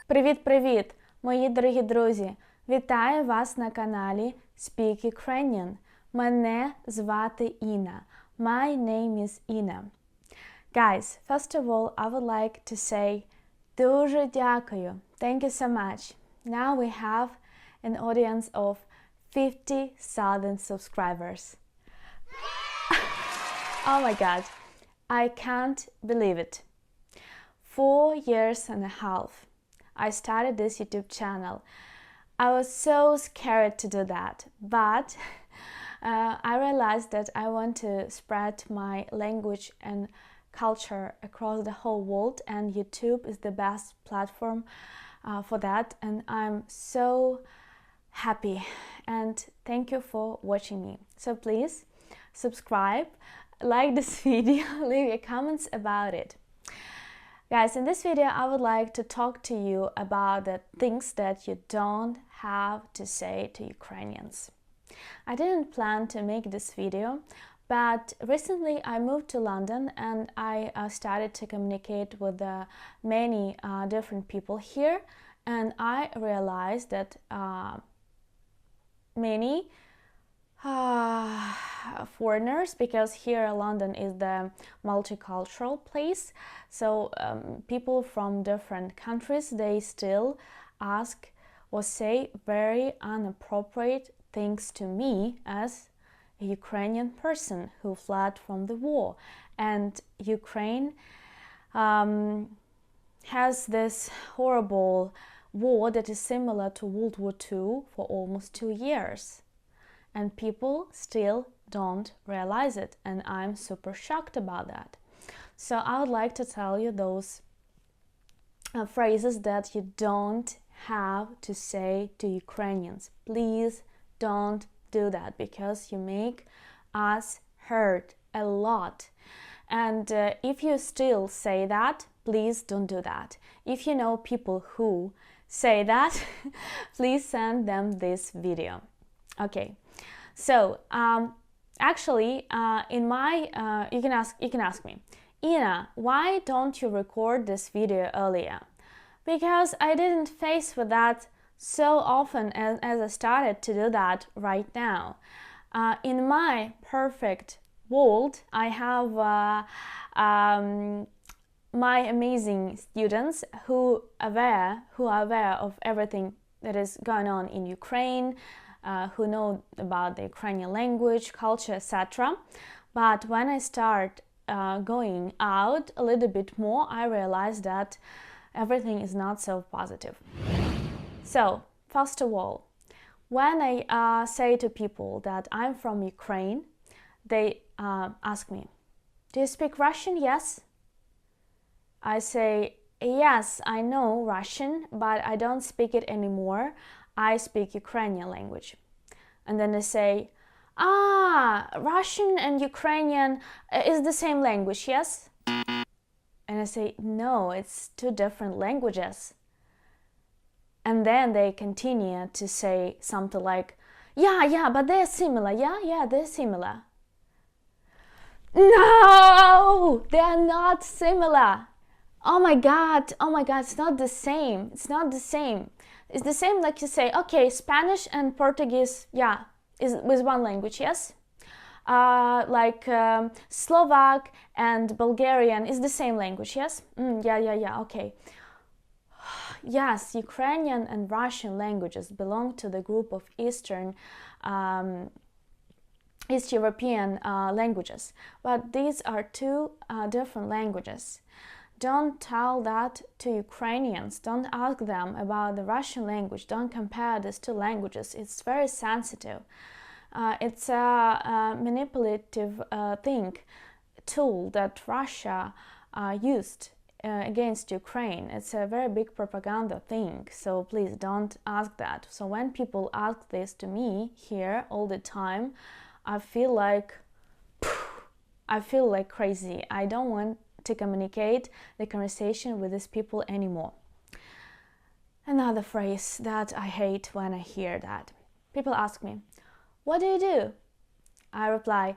Привіт-привіт, мої дорогі друзі! Вітаю вас на каналі Speak Ukrainian. Мене звати Інна. My name is Інна. Guys, first of all, I would like to say дуже дякую. Thank you so much. Now we have an audience of 50,000 subscribers. Oh my god, I can't believe it. 4 years and a half. I started this YouTube channel. I was so scared to do that, but I realized that I want to spread my language and culture across the whole world, and YouTube is the best platform for that, and I'm so happy and thank you for watching me. So please subscribe, like this video, leave your comments about it. Guys, in this video I would like to talk to you about the things that you don't have to say to Ukrainians. I didn't plan to make this video, but recently I moved to London and I started to communicate with many different people here, and I realized that many foreigners, because here London is the multicultural place, so people from different countries, they still ask or say very inappropriate things to me as a Ukrainian person who fled from the war. And Ukraine has this horrible war that is similar to World War II for almost 2 years. And people still don't realize it, and I'm super shocked about that. So I would like to tell you those phrases that you don't have to say to Ukrainians. Please don't do that, because you make us hurt a lot. And if you still say that, please don't do that. If you know people who say that, please send them this video. Okay. So actually, in my you can ask me, Ina, why don't you record this video earlier? Because I didn't face with that so often as I started to do that right now. In my perfect world, I have my amazing students who are aware of everything that is going on in Ukraine, who know about the Ukrainian language, culture, etc. But when I start going out a little bit more, I realize that everything is not so positive. So, first of all, when I say to people that I'm from Ukraine, they ask me, do you speak Russian? Yes. I say, yes, I know Russian, but I don't speak it anymore. I speak Ukrainian language. And then they say, Russian and Ukrainian is the same language, yes? And I say, no, it's two different languages. And then they continue to say something like, yeah, but they're similar, yeah, they're similar. No, they're not similar. Oh my god, it's not the same, it's not the same. It's the same like you say, okay, Spanish and Portuguese, yeah, is with one language, yes? Slovak and Bulgarian is the same language, yes? Yeah, okay. Yes, Ukrainian and Russian languages belong to the group of East European languages, but these are two different languages. Don't tell that to Ukrainians. Don't ask them about the Russian language. Don't compare these two languages. It's very sensitive. It's a manipulative tool that Russia used against Ukraine. It's a very big propaganda thing. So please don't ask that. So when people ask this to me here all the time, I feel like crazy. I don't want to communicate the conversation with these people anymore. Another phrase that I hate when I hear that. People ask me, what do you do? I reply,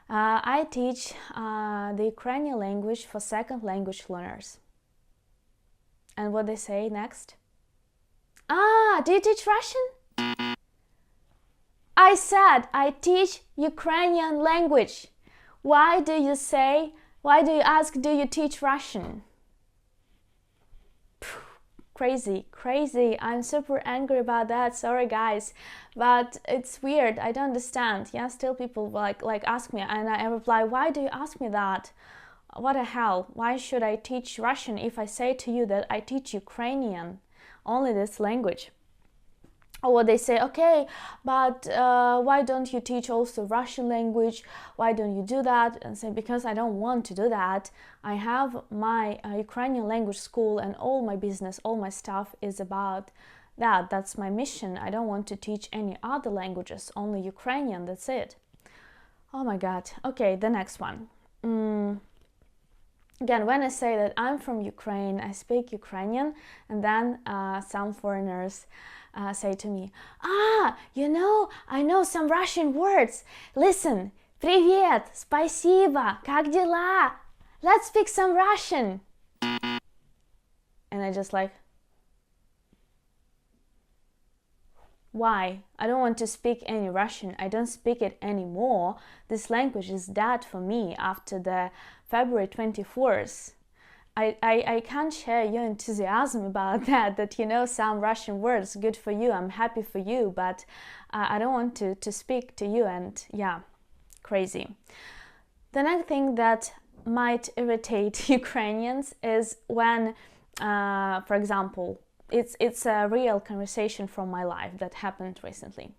I teach the Ukrainian language for second language learners. And what they say next? Ah, do you teach Russian? I said I teach Ukrainian language. Why do you ask, do you teach Russian? Crazy. I'm super angry about that. Sorry guys, but it's weird. I don't understand. Yeah, still people like ask me, and I reply, why do you ask me that? What the hell? Why should I teach Russian if I say to you that I teach Ukrainian, only this language? Or they say, okay, but why don't you teach also Russian language? Why don't you do that? And say, because I don't want to do that. I have my Ukrainian language school, and all my business, all my stuff is about that. That's my mission. I don't want to teach any other languages, only Ukrainian, that's it. Oh my God. Okay, the next one. Again, when I say that I'm from Ukraine, I speak Ukrainian, and then some foreigners say to me, I know some Russian words. Listen, привет, спасибо, как дела? Let's speak some Russian. And I just like, why? I don't want to speak any Russian. I don't speak it anymore. This language is dead for me after the February 24th. I can't share your enthusiasm about that you know some Russian words. Good for you, I'm happy for you, but I don't want to speak to you, and yeah, crazy. The next thing that might irritate Ukrainians is when, for example, it's a real conversation from my life that happened recently.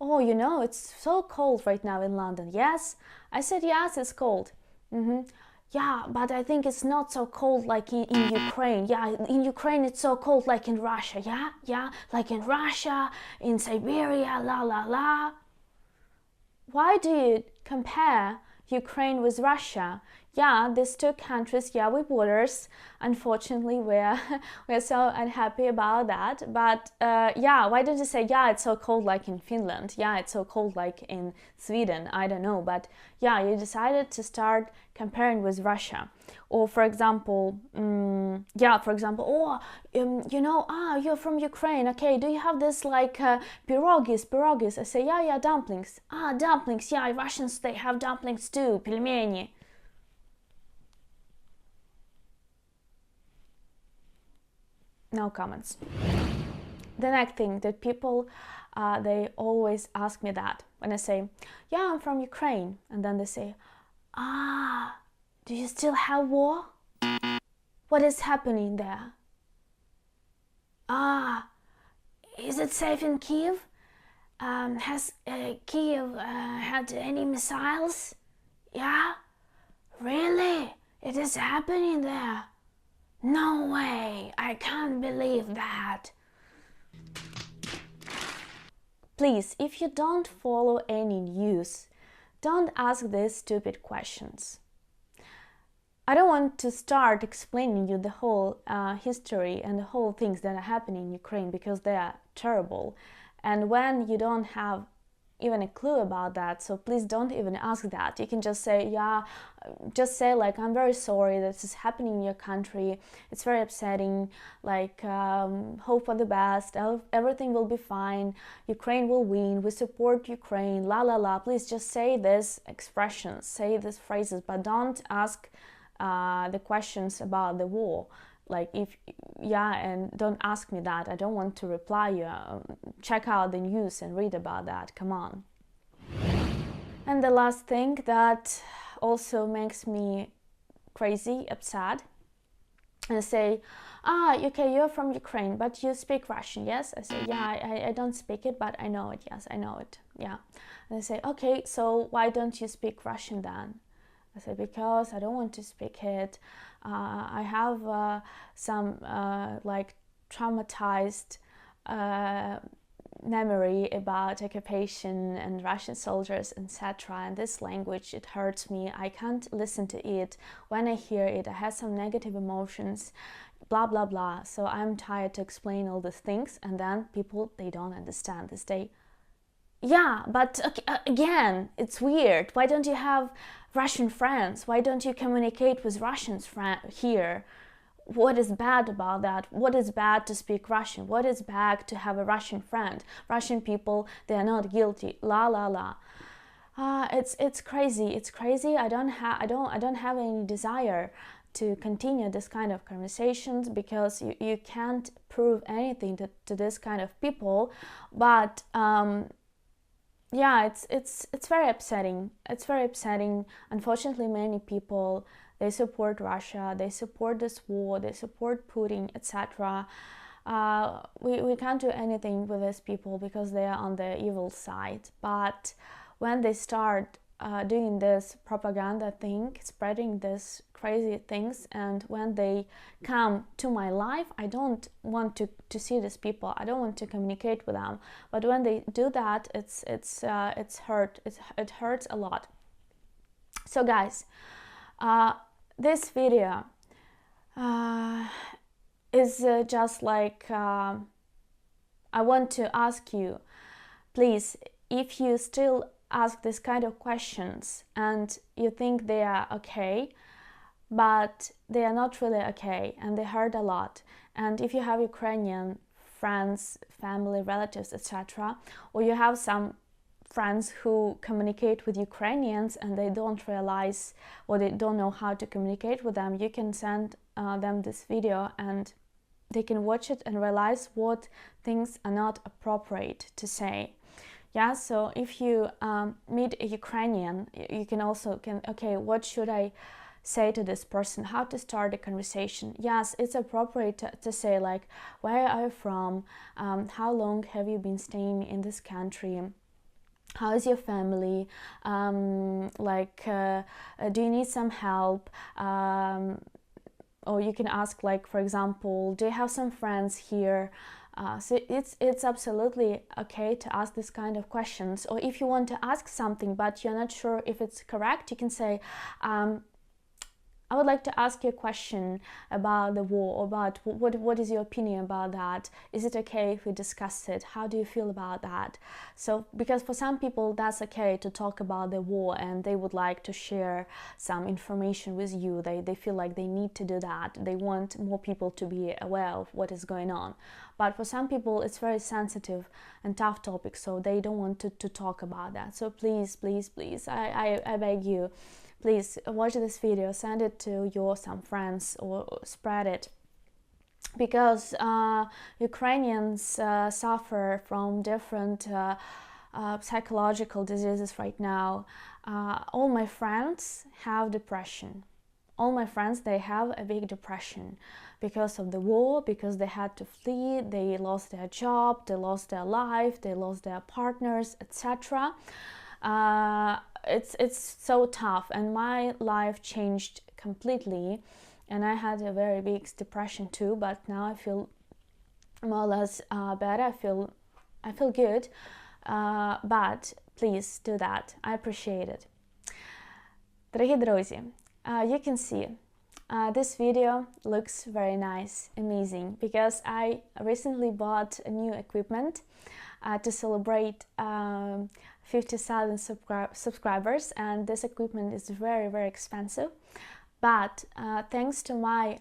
Oh, you know, it's so cold right now in London. Yes? I said, yes, it's cold. Yeah, but I think it's not so cold like in Ukraine. Yeah, in Ukraine it's so cold like in Russia. Yeah, like in Russia, in Siberia, la la la. Why do you compare Ukraine with Russia? Yeah, these two countries, yeah, with borders. Unfortunately, we're so unhappy about that. But yeah, why don't you say, yeah, it's so cold like in Finland? Yeah, it's so cold like in Sweden. I don't know. But yeah, you decided to start comparing with Russia. Or for example, you're from Ukraine. Okay, do you have this like pierogis? I say, yeah, dumplings. Dumplings. Yeah, Russians, they have dumplings too. Пельмени. No comments. The next thing that people, they always ask me that when I say, yeah, I'm from Ukraine. And then they say, do you still have war? What is happening there? Is it safe in Kiev? Has Kiev had any missiles? Yeah? Really? It is happening there? No way! I can't believe that! Please, if you don't follow any news, don't ask these stupid questions. I don't want to start explaining you the whole history and the whole things that are happening in Ukraine, because they are terrible. And when you don't have even a clue about that, so please don't even ask that. You can just say, just say like, I'm very sorry that this is happening in your country, it's very upsetting, like hope for the best, everything will be fine, Ukraine will win, we support Ukraine, la la la. Please just say these expressions, say these phrases, but don't ask the questions about the war. Like and don't ask me that. I don't want to reply you. Check out the news and read about that. Come on. And the last thing that also makes me crazy, upset, and say, okay, you're from Ukraine, but you speak Russian, yes? I say, yeah, I don't speak it, but I know it, yes, I know it, yeah. And they say, okay, so why don't you speak Russian then? I say, because I don't want to speak it. I have some like traumatized memory about occupation and Russian soldiers, etc. And this language, it hurts me. I can't listen to it. When I hear it, I have some negative emotions, blah, blah, blah. So I'm tired to explain all these things. And then people, they don't understand this. Yeah, but again, it's weird. Why don't you have Russian friends? Why don't you communicate with Russians here? what is bad about that? What is bad to speak Russian? What is bad to have a Russian friend? Russian people, they are not guilty. La la la. It's crazy. It's crazy. I don't have any desire to continue this kind of conversations, because you can't prove anything to this kind of people. But yeah, it's very upsetting. It's very upsetting. Unfortunately, many people, they support Russia, they support this war, they support Putin, etc. We can't do anything with these people because they are on the evil side. But when they start doing this propaganda thing, spreading these crazy things, and when they come to my life, I don't want to see these people. I don't want to communicate with them. But when they do that, it hurts a lot. So guys, this video is just like I want to ask you, please, if you still ask this kind of questions and you think they are okay, but they are not really okay and they hurt a lot, and if you have Ukrainian friends, family, relatives, etc., or you have some friends who communicate with Ukrainians and they don't realize, or they don't know how to communicate with them, you can send them this video and they can watch it and realize what things are not appropriate to say. Yeah, so if you meet a Ukrainian, you can also okay, what should I say to this person, how to start a conversation. Yes, it's appropriate to say like, where are you from, how long have you been staying in this country, how is your family, do you need some help, or you can ask, like, for example, do you have some friends here? So it's absolutely okay to ask this kind of questions. Or if you want to ask something but you're not sure if it's correct, you can say, I would like to ask you a question about the war, or about what is your opinion about that? Is it okay if we discuss it? How do you feel about that? So, because for some people that's okay to talk about the war and they would like to share some information with you. They feel like they need to do that. They want more people to be aware of what is going on. But for some people it's very sensitive and tough topic, so they don't want to talk about that. So please, please, please, I beg you, please watch this video, send it to your some friends, or spread it, because Ukrainians suffer from different psychological diseases right now. All my friends have depression. All my friends, they have a big depression because of the war, because they had to flee, they lost their job, they lost their life, they lost their partners, etc. It's so tough, and my life changed completely, and I had a very big depression too, but now I feel more or less better. I feel good, but please do that. I appreciate it. Дорогі друзі, you can see this video looks very nice, amazing, because I recently bought a new equipment to celebrate 50,000 subscribers, and this equipment is very, very expensive. But thanks to my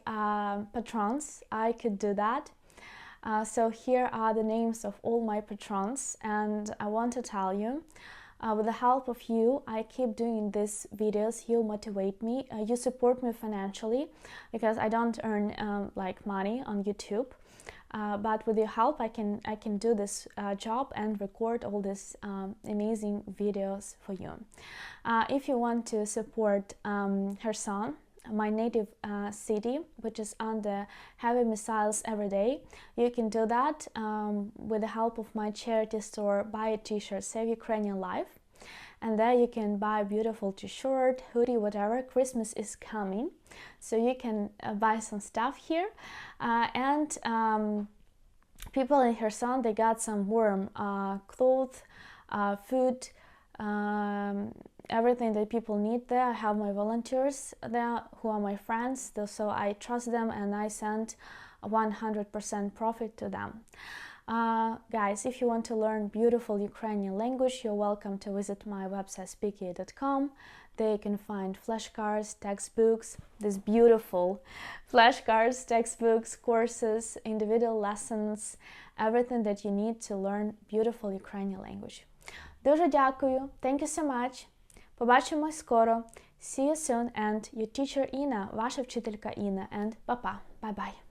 patrons, I could do that. So here are the names of all my patrons, and I want to tell you, with the help of you, I keep doing these videos. You motivate me, you support me financially, because I don't earn like money on YouTube. But with your help, I can do this job and record all these amazing videos for you. If you want to support Kherson, my native city, which is under heavy missiles every day, you can do that with the help of my charity store. Buy a t-shirt, Save Ukrainian Life, and there you can buy a beautiful t-shirt, hoodie, whatever. Christmas is coming, so you can buy some stuff here. And people in Kherson, they got some warm clothes, food, everything that people need there. I have my volunteers there who are my friends, so I trust them and I send 100% profit to them. Guys, if you want to learn beautiful Ukrainian language, you're welcome to visit my website speaky.com. There you can find flashcards, textbooks, these beautiful flashcards, textbooks, courses, individual lessons, everything that you need to learn beautiful Ukrainian language. Дуже дякую. Thank you so much. Побачимось скоро. See you soon, and your teacher Ina, ваша вчителька Інна, and па-па. Bye-bye.